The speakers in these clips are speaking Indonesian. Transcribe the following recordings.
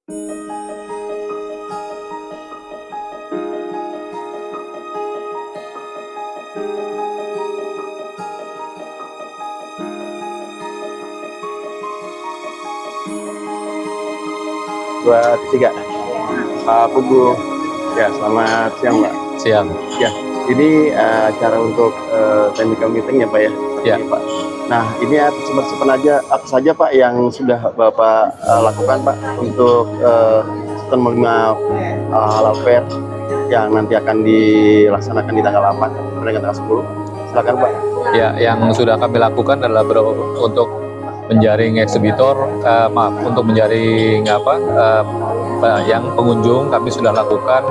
Dua, tiga. Pak Pugu. Ya, selamat siang, Pak. Siang. Ya, ini acara untuk technical meeting ya, Pak ya? Ya. Ini, Pak. Nah, ini apa saja Pak yang sudah Bapak lakukan Pak untuk menerima halal fair yang nanti akan dilaksanakan di tanggal 8 sampai dengan tanggal 10. Silakan Pak. Ya, yang sudah kami lakukan adalah untuk menjaring eksibitor, untuk menjaring yang pengunjung. Kami sudah lakukan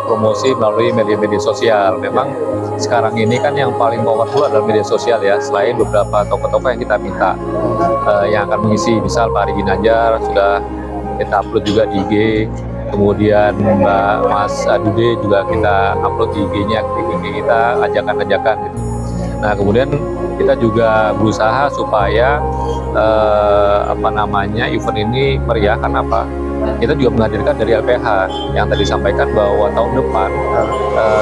promosi melalui media-media sosial. Memang sekarang ini kan yang paling powerful adalah media sosial ya, selain beberapa tokoh-tokoh yang kita minta yang akan mengisi, misal Pak Ari Ginanjar sudah kita upload juga di IG, kemudian Mas Dude juga kita upload di IG-nya, di IG kita ajakan-ajakan gitu. Nah, kemudian kita juga berusaha supaya event ini meriah. Karena apa? Kita juga menghadirkan dari LPH yang tadi sampaikan bahwa tahun depan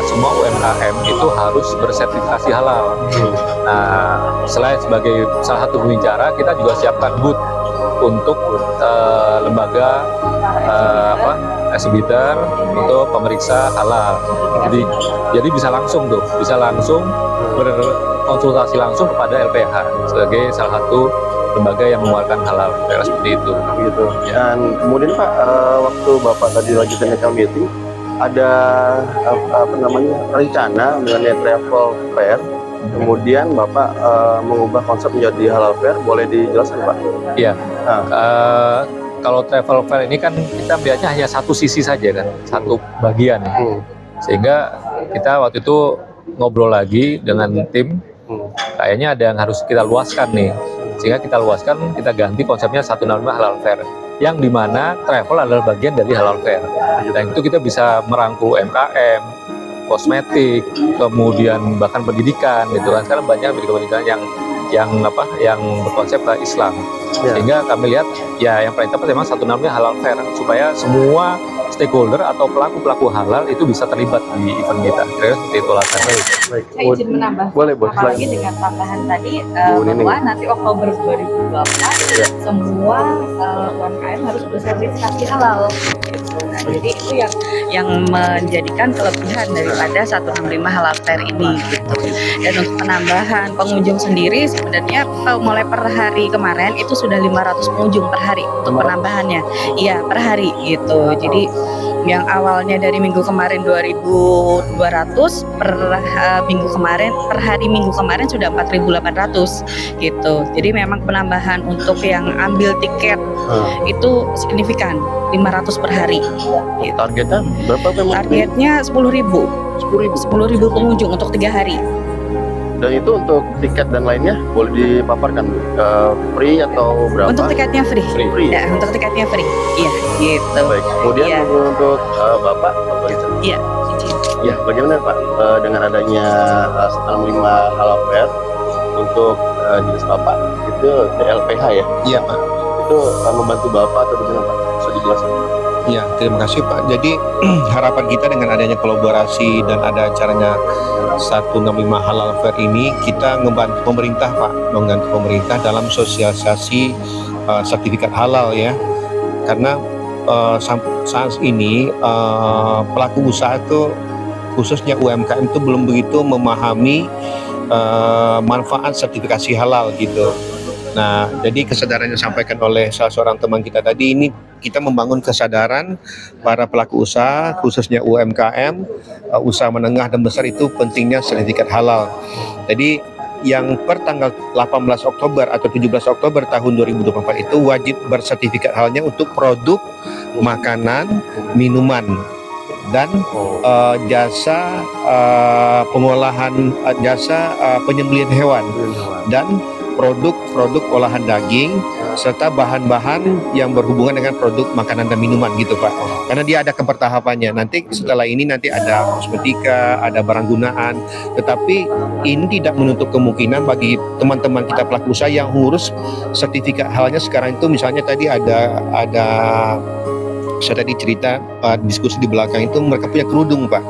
semua UMKM itu harus bersertifikasi halal. Nah, selain sebagai salah satu pembicara, kita juga siapkan booth untuk lembaga exhibitor untuk pemeriksa halal. Jadi bisa langsung berkonsultasi langsung kepada LPH sebagai salah satu lembaga yang mengeluarkan halal, seperti itu. Gitu. Ya. Dan kemudian Pak, waktu Bapak tadi lagi technical meeting, ada rencana mengenai travel fair. Kemudian Bapak mengubah konsep menjadi halal fair, boleh dijelaskan Pak? Iya. Kalau travel fair ini kan kita melihatnya hanya satu sisi saja kan, satu bagian. Sehingga kita waktu itu ngobrol lagi dengan tim, kayaknya ada yang harus kita luaskan nih. Sehingga kita luaskan, kita ganti konsepnya 165 halal fair, yang dimana travel adalah bagian dari halal fair. Dan itu kita bisa merangkul UMKM, kosmetik, kemudian bahkan pendidikan gitu kan. Sekarang banyak pendidikan yang berkonsep Islam. Sehingga kami lihat ya yang paling tepat memang 165 halal fair, supaya semua stakeholder atau pelaku halal itu bisa terlibat di event kita. Kira-kira seperti itu alasannya. Baik. Saya izin menambah, boleh, apalagi dengan tambahan tadi bahwa nanti Oktober 2024 semua UMKM harus bersertifikasi halal. Nah, jadi itu yang menjadikan kelebihan daripada 165 halal fair ini gitu. Dan untuk penambahan pengunjung sendiri sebenarnya mulai per hari kemarin itu sudah 500 pengunjung per hari untuk penambahannya. Iya, per hari gitu. Jadi yang awalnya dari minggu kemarin 2.200 per hari minggu kemarin sudah 4.800 gitu. Jadi memang penambahan untuk yang ambil tiket itu signifikan, 500 per hari gitu. Targetnya berapa Pak? Targetnya 10.000 pengunjung untuk 3 hari. Dan itu untuk tiket dan lainnya boleh dipaparkan free atau berapa? Untuk tiketnya free. Free. Ya, untuk tiketnya free. Iya, gitu. Baik. Kemudian untuk Bapak, Iya, izin. Ya, bagaimana Pak dengan adanya 165 halal fair untuk jenis Bapak itu LPH ya? Iya Pak. Itu membantu Bapak atau bagaimana Pak? Bisa dijelaskan? Ya, terima kasih Pak. Jadi harapan kita dengan adanya kolaborasi dan ada acaranya 165 halal fair ini, kita membantu pemerintah Pak, membantu pemerintah dalam sosialisasi sertifikat halal ya. Karena saat ini pelaku usaha itu, khususnya UMKM itu belum begitu memahami manfaat sertifikasi halal gitu. Nah, jadi kesadaran yang disampaikan oleh salah seorang teman kita tadi ini, kita membangun kesadaran para pelaku usaha, khususnya UMKM, usaha menengah dan besar itu pentingnya sertifikat halal. Jadi yang per tanggal 18 Oktober atau 17 Oktober tahun 2024 itu wajib bersertifikat halalnya untuk produk makanan, minuman, dan jasa pengolahan, jasa penyembelihan hewan, dan produk olahan daging, serta bahan-bahan yang berhubungan dengan produk makanan dan minuman gitu Pak. Karena dia ada kebertahapannya. Nanti setelah ini nanti ada kosmetika, ada barang gunaan. Tetapi ini tidak menutup kemungkinan bagi teman-teman kita pelaku usaha yang ngurus sertifikat halalnya sekarang itu, misalnya tadi ada saya tadi cerita diskusi di belakang itu mereka punya kerudung Pak.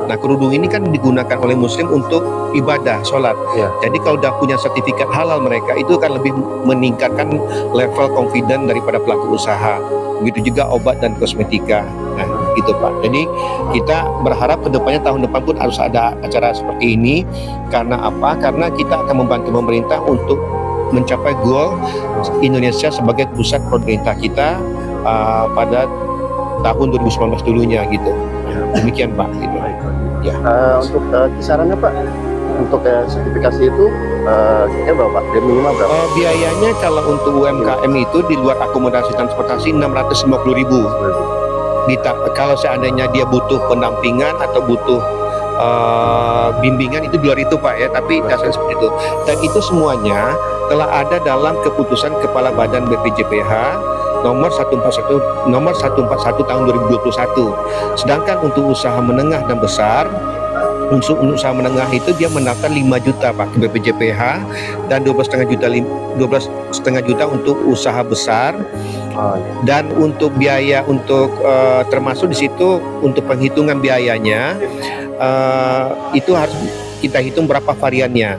Nah kerudung ini kan digunakan oleh muslim untuk ibadah, sholat. Ya. Jadi kalau udah punya sertifikat halal mereka itu akan lebih meningkatkan level confident daripada pelaku usaha. Begitu juga obat dan kosmetika. Nah gitu Pak. Jadi kita berharap kedepannya tahun depan pun harus ada acara seperti ini. Karena apa? Karena kita akan membantu pemerintah untuk mencapai goal Indonesia sebagai pusat pemerintah kita pada tahun 2019 dulunya gitu. Demikian Pak gitu. Ya. Untuk kisarannya Pak, untuk sertifikasi itu berapa Pak? Dia minimal berapa? Biayanya kalau untuk UMKM itu di luar akomodasi transportasi 650.000. Kalau seandainya dia butuh pendampingan atau butuh bimbingan itu di luar itu Pak ya, tapi dasarnya seperti itu. Dan itu semuanya telah ada dalam keputusan Kepala Badan BPJPH nomor 141 tahun 2021. Sedangkan untuk usaha menengah dan besar, untuk usaha menengah itu dia mendaftar 5 juta Pak ke BPJPH dan 12,5 juta untuk usaha besar. Dan untuk biaya untuk termasuk di situ untuk penghitungan biayanya itu harus kita hitung berapa variannya,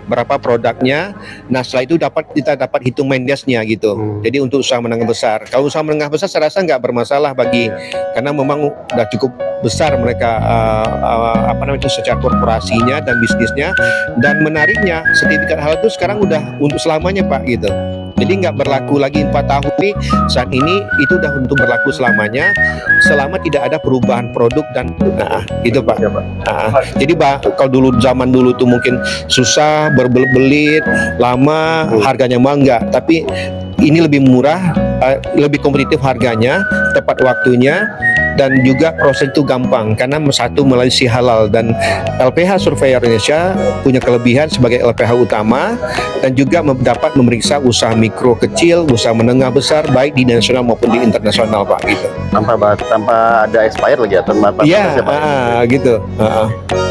berapa produknya. Nah setelah itu kita dapat hitung mendesnya gitu. Jadi untuk usaha menengah besar, kalau usaha menengah besar saya rasa nggak bermasalah karena memang udah cukup besar mereka secara korporasinya dan bisnisnya. Dan menariknya sertifikat halal itu sekarang udah untuk selamanya Pak gitu. Jadi nggak berlaku lagi 4 tahun nih, saat ini itu udah untuk berlaku selamanya, selama tidak ada perubahan produk dan gitu Pak. Jadi kalau zaman dulu tuh mungkin susah, berbelit-belit, lama, harganya mahal enggak, tapi ini lebih murah, lebih kompetitif harganya, tepat waktunya, dan juga proses itu gampang karena satu melalui si halal. Dan LPH Surveyor Indonesia punya kelebihan sebagai LPH utama dan juga dapat memeriksa usaha mikro kecil, usaha menengah besar baik di nasional maupun di internasional Pak gitu. Tanpa ada expired lagi ya, tanpa Iya, gitu.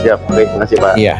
Siap, baik, terima kasih Pak. Iya.